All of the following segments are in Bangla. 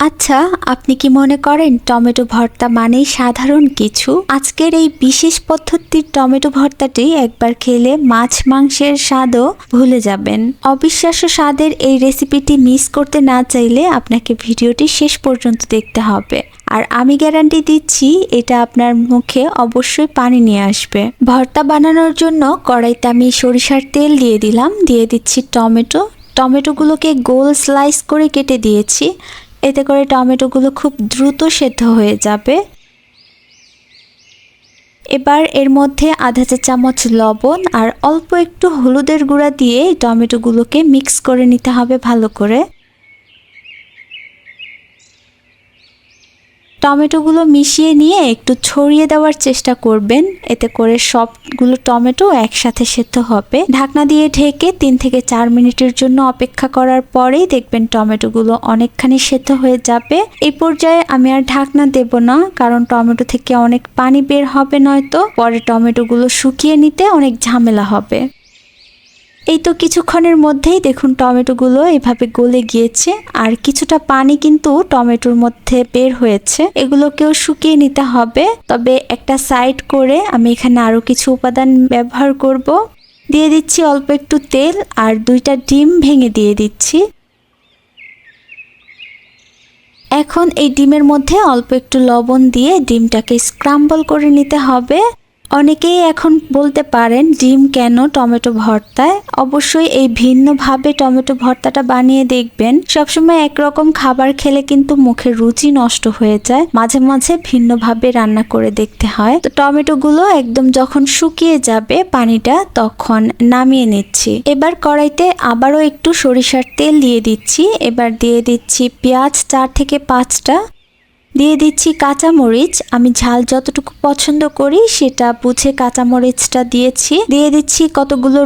আচ্ছা, আপনি কি মনে করেন টমেটো ভর্তা মানেই সাধারণ কিছু? আজকের এই বিশেষ পদ্ধতির টমেটো ভর্তাটি একবার খেলে মাছ মাংসের স্বাদও ভুলে যাবেন। অবিশ্বাস্য স্বাদের এই রেসিপিটি মিস করতে না চাইলে আপনাকে ভিডিওটি শেষ পর্যন্ত দেখতে হবে। আর আমি গ্যারান্টি দিচ্ছি এটা আপনার মুখে অবশ্যই পানি নিয়ে আসবে। ভর্তা বানানোর জন্য কড়াইতে আমি সরিষার তেল দিয়ে দিলাম, দিয়ে দিচ্ছি টমেটোগুলোকে গোল স্লাইস করে কেটে দিয়েছি। এতে করে টমেটোগুলো খুব দ্রুত সেদ্ধ হয়ে যাবে। এবার এর মধ্যে আধা চা চামচ লবণ আর অল্প একটু হলুদের গুঁড়া দিয়ে টমেটোগুলোকে মিক্স করে নিতে হবে ভালো করে। টমেটোগুলো মিশিয়ে নিয়ে একটু ছড়িয়ে দেওয়ার চেষ্টা করবেন, এতে করে সবগুলো টমেটো একসাথে সেদ্ধ হবে। ঢাকনা দিয়ে ঢেকে 3 থেকে 4 মিনিটের জন্য অপেক্ষা করার পরেই দেখবেন টমেটোগুলো অনেকখানি সেদ্ধ হয়ে যাবে। এই পর্যায়ে আমি আর ঢাকনা দেব না, কারণ টমেটো থেকে অনেক পানি বের হবে, নয়তো পরে টমেটোগুলো শুকিয়ে নিতে অনেক ঝামেলা হবে। এই তো কিছুক্ষণের মধ্যেই দেখুন টমেটোগুলো এভাবে গলে গিয়েছে, আর কিছুটা পানি কিন্তু টমেটোর মধ্যে বের হয়েছে। এগুলোকেও শুকিয়ে নিতে হবে। তবে একটা সাইড করে আমি এখানে আরো কিছু উপাদান ব্যবহার করব। দিয়ে দিচ্ছি অল্প একটু তেল আর 2টা ডিম ভেঙে দিয়ে দিচ্ছি। এখন এই ডিমের মধ্যে অল্প একটু লবণ দিয়ে ডিমটাকে স্ক্রাম্বল করে নিতে হবে। অনেকেই এখন বলতে পারেন ডিম কেন টমেটো ভর্তায়? অবশ্যই এই ভিন্নভাবে টমেটো ভর্তাটা বানিয়ে দেখবেন। সবসময় একরকম খাবার খেলে কিন্তু মুখের রুচি নষ্ট হয়ে যায়, মাঝে মাঝে ভিন্নভাবে রান্না করে দেখতে হয়। তো টমেটোগুলো একদম যখন শুকিয়ে যাবে পানিটা, তখন নামিয়ে নিচ্ছি। এবার কড়াইতে আবারও একটু সরিষার তেল দিয়ে দিচ্ছি। এবার দিয়ে দিচ্ছি পেঁয়াজ 4 থেকে 5টা, দিয়ে দিচ্ছি কাঁচামরিচ। আমি ঝাল যতটুকু পছন্দ করি সেটা বুঝে কাঁচামরিচটা দিয়েছি। দিয়ে দিচ্ছি কতগুলো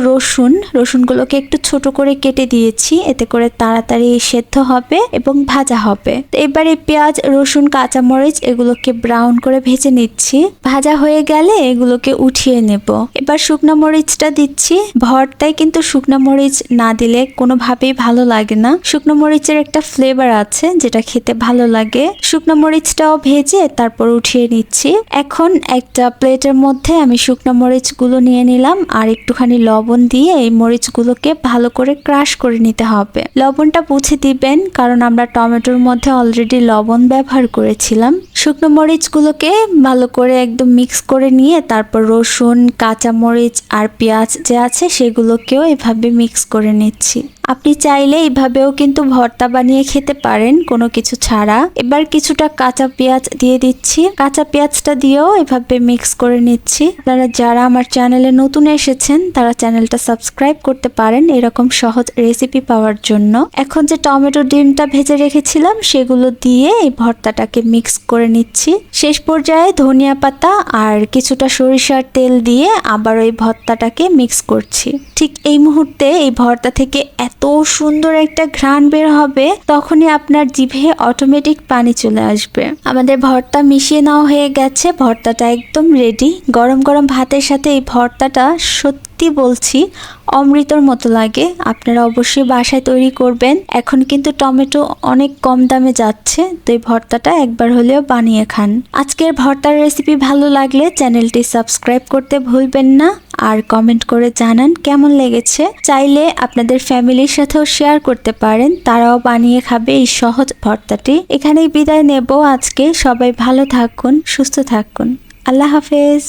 রসুনগুলোকে একটু ছোট করে কেটে দিয়েছি, এতে করে তাড়াতাড়ি সেদ্ধ হবে এবং ভাজা হবে। তো এবারে পেঁয়াজ, রসুন, কাঁচামরিচ এগুলোকে ব্রাউন করে ভেজে নিচ্ছি। ভাজা হয়ে গেলে এগুলোকে উঠিয়ে নেব। এবার শুকনো মরিচটা দিচ্ছি। ভর্তায় কিন্তু শুকনো মরিচ না দিলে কোনোভাবেই ভালো লাগে না। শুকনো মরিচের একটা ফ্লেভার আছে যেটা খেতে ভালো লাগে। শুকনো মরিচটাও ভেজে তারপর উঠিয়ে নিচ্ছি। এখন একটা প্লেটের মধ্যে আমি শুকনো মরিচগুলো নিয়ে নিলাম আর একটুখানি লবণ দিয়ে এই মরিচগুলোকে ভালো করে ক্রাশ করে নিতে হবে। লবণটা বুঝে দিবেন, কারণ আমরা টমেটোর মধ্যে অলরেডি লবণ ব্যবহার করেছিলাম। শুকনো মরিচগুলোকে ভালো করে একদম মিক্স করে নিয়ে তারপর রসুন, কাঁচামরিচ আর পেঁয়াজ যে আছে সেগুলোকেও এভাবে মিক্স করে নিচ্ছি। আপনি চাইলে এইভাবেও কিন্তু ভর্তা বানিয়ে খেতে পারেন কোনো কিছু ছাড়া। এবার কিছুটা কাঁচা পেঁয়াজ দিয়ে দিচ্ছি। কাঁচা পেঁয়াজটা দিয়েও এভাবে মিক্স করে নিচ্ছি। আপনারা যারা আমার চ্যানেলে নতুন এসেছেন তারা চ্যানেলটা সাবস্ক্রাইব করতে পারেন এরকম সহজ রেসিপি পাওয়ার জন্য। এখন যে টমেটো ডিমটা ভেজে রেখেছিলাম সেগুলো দিয়ে এই ভর্তাটাকে মিক্স করে নিচ্ছি। শেষ পর্যায়ে ধনিয়া পাতা আর কিছুটা সরিষার তেল দিয়ে আবার ওই ভর্তাটাকে মিক্স করছি। ঠিক এই মুহূর্তে এই ভর্তা থেকে এত সুন্দর একটা ঘ্রাণ বের হবে, তখনই আপনার জিভে অটোমেটিক পানি চলে আসবে। আমাদের ভর্তা মিশিয়ে নেওয়া হয়ে গেছে। ভর্তাটা একদম রেডি। গরম গরম ভাতের সাথে এই ভর্তাটা সত্যি বলছি অমৃতর মতো লাগে। আপনারা অবশ্যই বাসায় তৈরি করবেন। এখন কিন্তু টমেটো অনেক কম দামে যাচ্ছে, তো এই ভর্তাটা একবার হলেও বানিয়ে খান। আজকের ভর্তার রেসিপি ভালো লাগলে চ্যানেলটি সাবস্ক্রাইব করতে ভুলবেন না, আর কমেন্ট করে জানান কেমন লেগেছে। চাইলে আপনাদের ফ্যামিলির সাথেও শেয়ার করতে পারেন, তারাও বানিয়ে খাবে এই সহজ ভর্তাটি। এখানেই বিদায় নেব আজকে। সবাই ভালো থাকুন, সুস্থ থাকুন। আল্লাহ হাফেজ।